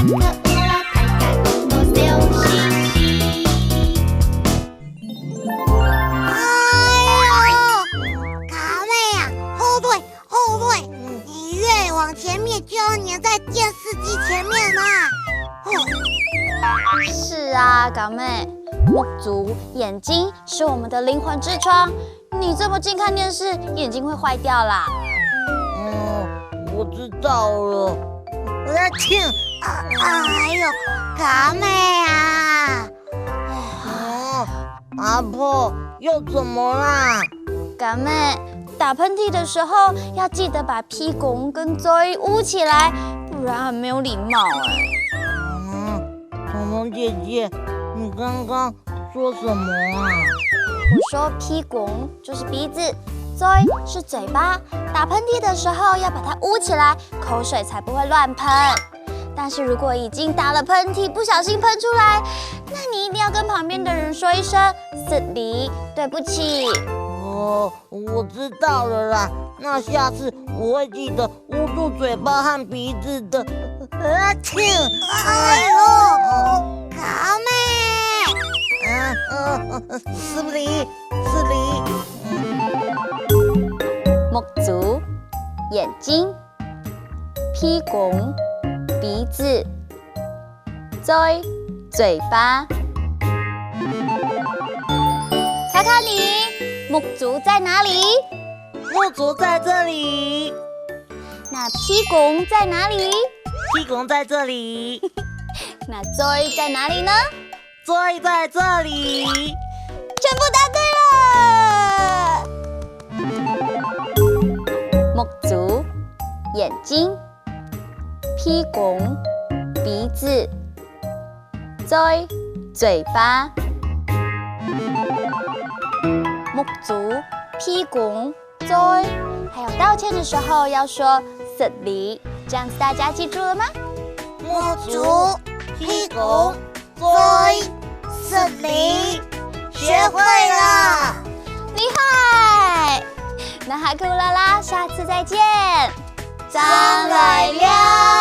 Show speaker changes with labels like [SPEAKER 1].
[SPEAKER 1] 可乌拉开开公公笑嘻嘻。
[SPEAKER 2] 哎呦，卡妹啊，后退后退！你越往前面就要黏在电视机前面啦。
[SPEAKER 3] 是啊，港妹，木族眼睛是我们的灵魂之窗，你这么近看电视，眼睛会坏掉啦。
[SPEAKER 4] 我知道了。
[SPEAKER 2] 哎呦，卡妹啊！
[SPEAKER 4] 阿婆又怎么啦？
[SPEAKER 3] 港妹，打喷嚏的时候要记得把屁股跟嘴捂起来，不然很没有礼貌哎。
[SPEAKER 4] 彤彤姐姐，你刚刚说什么啊？
[SPEAKER 3] 我说屁股就是鼻子，嘴是嘴巴，打喷嚏的时候要把它捂起来，口水才不会乱喷。但是如果已经打了喷嚏，不小心喷出来，那你一定要跟旁边的人说一声“失礼”，对不起。
[SPEAKER 4] 我知道了啦。那下次我会记得捂住嘴巴和鼻子的。
[SPEAKER 2] 哎呦，卡妹！
[SPEAKER 4] 失礼。
[SPEAKER 3] 木足、眼睛、屁股、鼻子、嘴、嘴巴。考考你，木足在哪里？
[SPEAKER 4] 木足在这里，
[SPEAKER 3] 那屁股在哪里？
[SPEAKER 4] 屁股在这里，
[SPEAKER 3] 那嘴在哪里呢？
[SPEAKER 4] 嘴在这里。
[SPEAKER 3] 全部答对了。木足、眼睛、屁股、鼻子、嘴、嘴巴。木足、屁股、嘴，还有道歉的时候要说“失礼”，这样子大家记住了吗？
[SPEAKER 2] 木足、屁股、嘴、失礼，学会了，
[SPEAKER 3] 厉害！那哈库拉拉，下次再见，
[SPEAKER 2] 张来了。